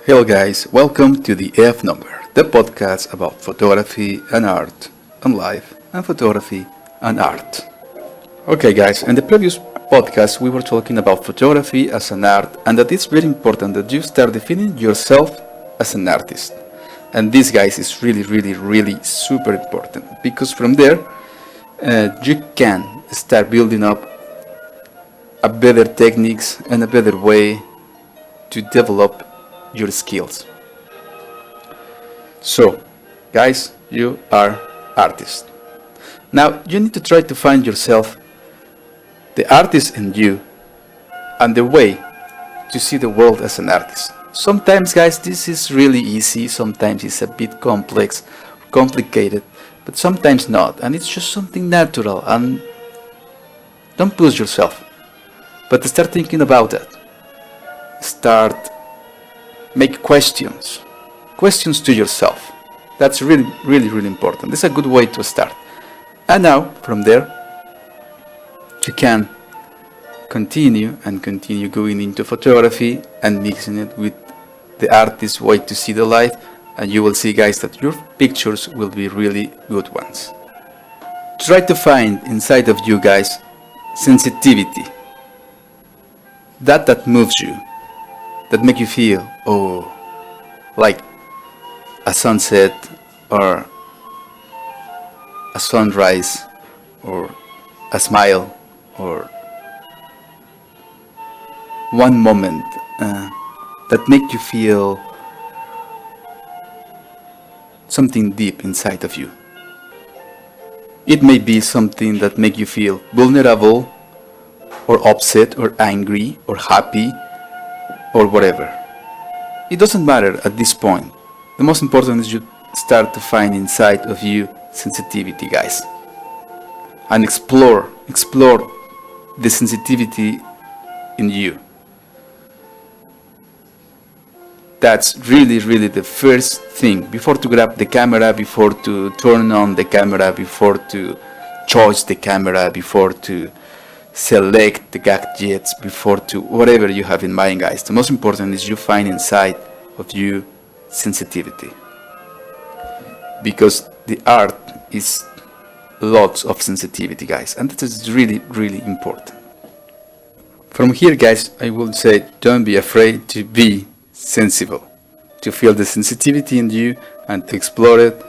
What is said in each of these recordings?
Hello guys, welcome to the F Number, the podcast about photography and art, and life and photography and art. Okay guys, in the previous podcast we were talking about photography as an art and that it's very important that you start defining yourself as an artist. And this guys is really super important because from there you can start building up a better techniques and a better way to develop your skills. So, guys, you are artists. Now, you need to try to find yourself, the artist in you, and the way to see the world as an artist. Sometimes, guys, this is really easy. Sometimes it's a bit complex, complicated, but sometimes not. And it's just something natural. And don't push yourself, but start thinking about that. Make questions to yourself. That's really important. This is a good way to start. And now from there you can continue going into photography and mixing it with the artist's way to see the life, and you will see guys that your pictures will be really good ones. Try to find inside of you guys sensitivity, that moves you, that make you feel, like a sunset or a sunrise or a smile or one moment that make you feel something deep inside of you. It may be something that make you feel vulnerable or upset or angry or happy or whatever. It doesn't matter at this point. The most important is you start to find inside of you sensitivity, guys, and explore the sensitivity in you. That's really the first thing before to grab the camera, before to turn on the camera, before to choose the camera, before to select the gadgets, before to whatever you have in mind, guys. The most important is you find inside of you sensitivity, because the art is lots of sensitivity, guys, and that is really important. From here, guys, I would say don't be afraid to be sensible, to feel the sensitivity in you and to explore it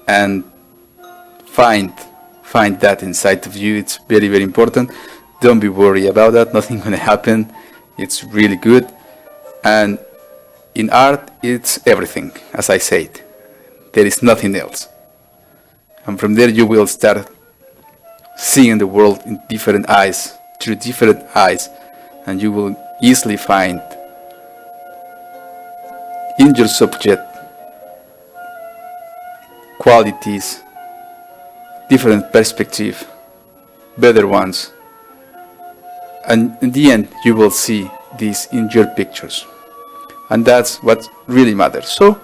and find that inside of you. It's very important. Don't be worried about that. Nothing gonna happen. It's really good. And in art, it's everything, as I said. There is nothing else. And from there, you will start seeing the world in different eyes, through different eyes, and you will easily find in your subject qualities, different perspective, better ones. And in the end, you will see this in your pictures. And that's what really matters. So,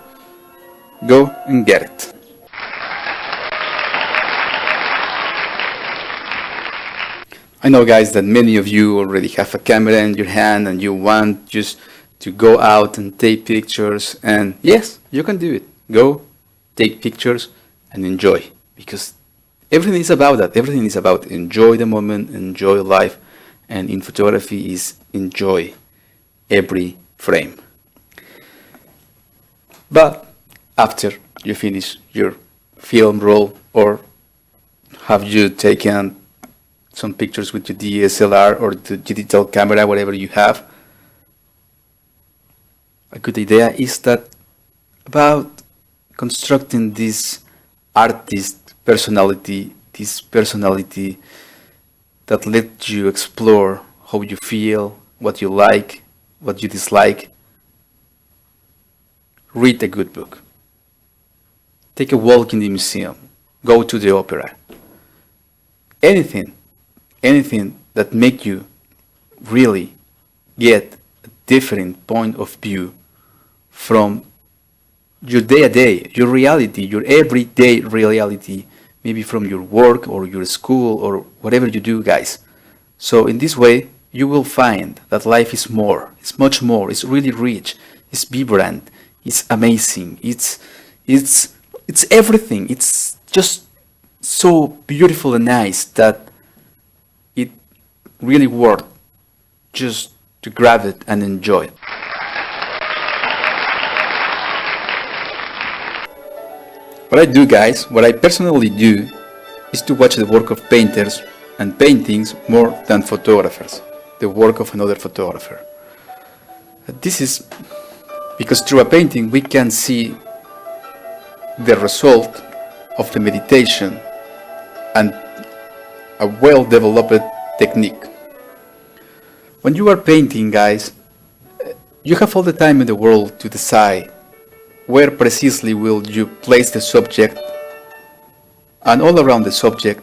go and get it. I know, guys, that many of you already have a camera in your hand and you want just to go out and take pictures. And yes, you can do it. Go, take pictures and enjoy. Because everything is about that. Everything is about enjoy the moment, enjoy life. And in photography is enjoy every frame. But after you finish your film roll, or have you taken some pictures with your DSLR or the digital camera, whatever you have, a good idea is that about constructing this artist personality, that lets you explore how you feel, what you like, what you dislike. Read a good book. Take a walk in the museum. Go to the opera. Anything that make you really get a different point of view from your day-to-day, your reality, your everyday reality, maybe from your work or your school or whatever you do, guys. So in this way, you will find that life is more, it's much more, it's really rich. it's vibrant, it's amazing, it's everything. It's just so beautiful and nice that it really worth just to grab it and enjoy it. What I do, guys, what I personally do, is to watch the work of painters and paintings more than photographers, the work of another photographer. This is because through a painting we can see the result of the meditation and a well-developed technique. When you are painting, guys, you have all the time in the world to decide where precisely will you place the subject and all around the subject,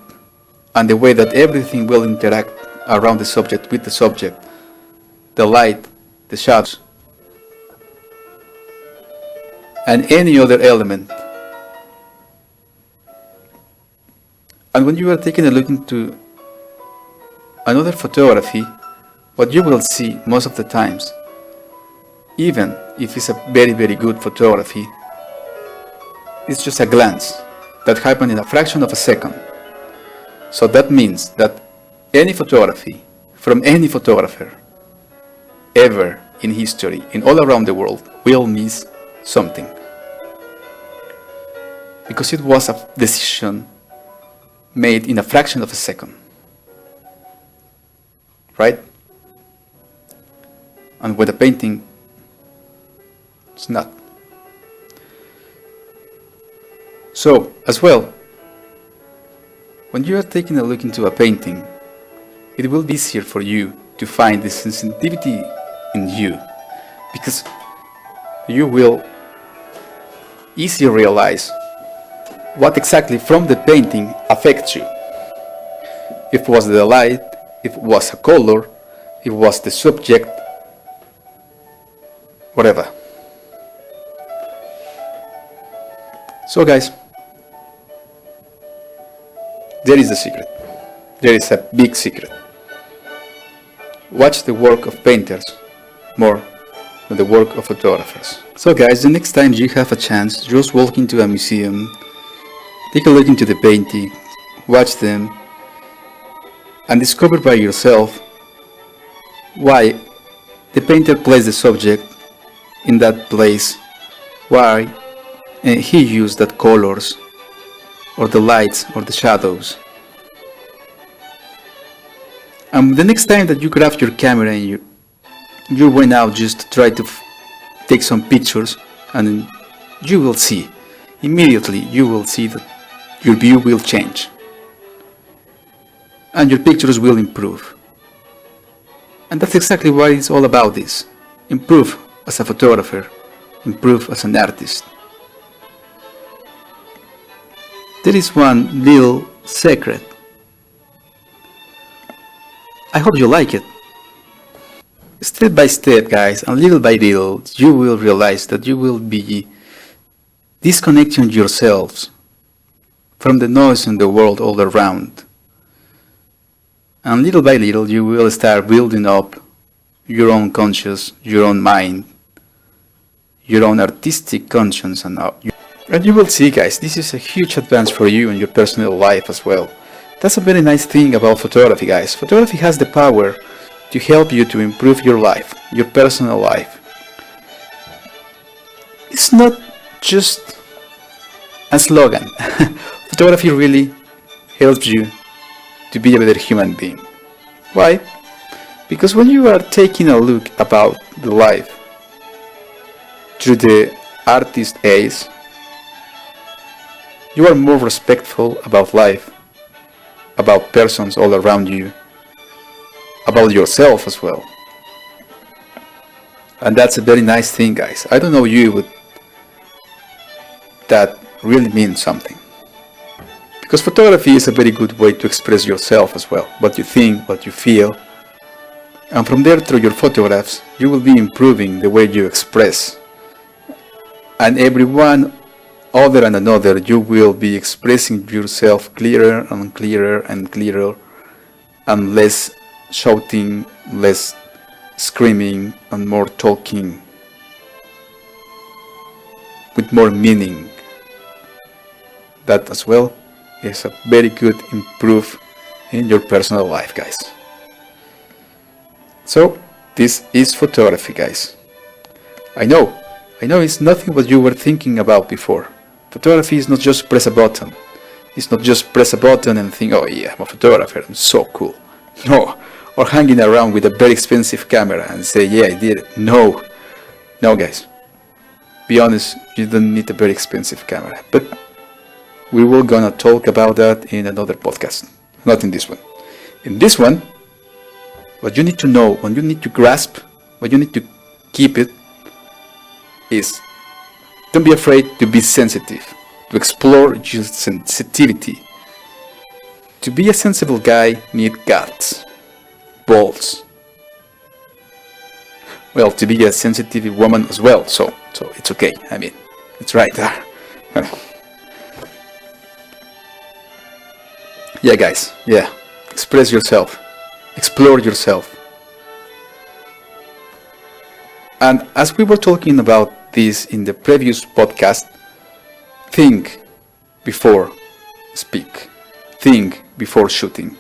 and the way that everything will interact around the subject with the subject, the light, the shadows, and any other element. And when you are taking a look into another photography, what you will see most of the times, even if it's a very, very good photography, it's just a glance that happened in a fraction of a second. So that means that any photography from any photographer ever in history, in all around the world, will miss something. Because it was a decision made in a fraction of a second. Right? And with a painting, it's not. So, as well, when you are taking a look into a painting, it will be easier for you to find the sensitivity in you, because you will easily realize what exactly from the painting affects you. If it was the light, if it was a color, if it was the subject, whatever. So guys, there is a secret. There is a big secret. Watch the work of painters more than the work of photographers. So guys, the next time you have a chance, just walk into a museum, take a look into the painting, watch them, and discover by yourself why the painter placed the subject in that place, why he used that colors, or the lights, or the shadows. And the next time that you grab your camera and you went out just to try to take some pictures, and you will see, immediately you will see that your view will change. And your pictures will improve. And that's exactly what it's all about this. Improve as a photographer, improve as an artist. There is one little secret. I hope you like it. Step by step, guys, and little by little, you will realize that you will be disconnecting yourselves from the noise in the world all around. And little by little, you will start building up your own conscience, your own mind, your own artistic conscience, and you will see, guys, this is a huge advance for you in your personal life as well. That's a very nice thing about photography, guys. Photography has the power to help you to improve your life, your personal life. It's not just a slogan. Photography really helps you to be a better human being. Why? Because when you are taking a look about the life through the artist's eyes, you are more respectful about life, about persons all around you, about yourself as well. And that's a very nice thing, guys. I don't know you, but that really means something. Because photography is a very good way to express yourself as well, what you think, what you feel. And from there, through your photographs, you will be improving the way you express. And everyone other than another, you will be expressing yourself clearer and clearer and clearer, and less shouting, less screaming, and more talking. with more meaning. That as well is a very good improve in your personal life, guys. So this is photography, guys. I know it's nothing what you were thinking about before. Photography is not just press a button. It's not just press a button and think, oh yeah, I'm a photographer, I'm so cool. No, or hanging around with a very expensive camera and say, yeah, I did it. No, guys. Be honest, you don't need a very expensive camera. But we will gonna talk about that in another podcast, not in this one. In this one, what you need to know, what you need to grasp, what you need to keep it is, don't be afraid to be sensitive, to explore your sensitivity. To be a sensible guy, need guts, balls. Well, to be a sensitive woman as well, so it's okay. I mean, it's right there. Yeah, guys, yeah. Express yourself, explore yourself. And as we were talking about this in the previous podcast, think before speak. Think before shooting.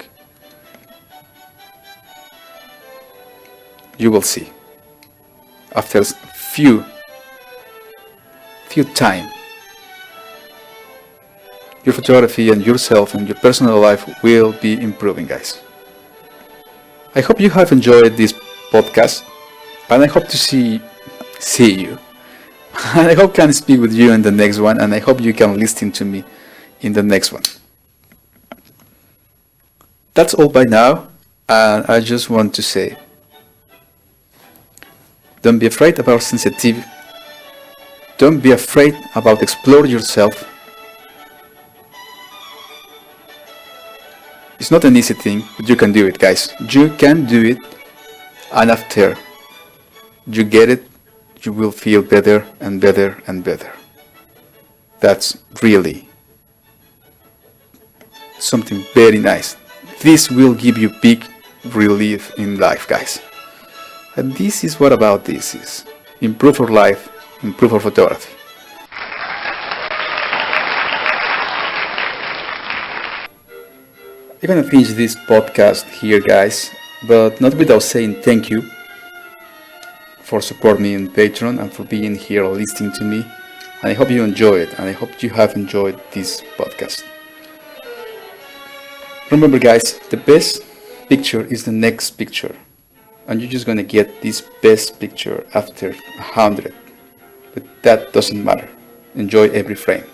You will see. After few time, your photography and yourself and your personal life will be improving, guys. I hope you have enjoyed this podcast, and I hope to see you. And I hope I can speak with you in the next one, and I hope you can listen to me in the next one. That's all by now, and I just want to say, don't be afraid about sensitivity. Don't be afraid about explore yourself. It's not an easy thing, but you can do it, guys. You can do it, and after you get it, you will feel better and better and better. That's really something very nice. This will give you big relief in life, guys. And this is what about this is. Improve our life, improve our photography. I'm gonna finish this podcast here, guys, but not without saying thank you for supporting me on Patreon and for being here listening to me. And I hope you enjoy it, and I hope you have enjoyed this podcast. Remember, guys, the best picture is the next picture, and you're just gonna get this best picture after 100. But that doesn't matter. Enjoy every frame.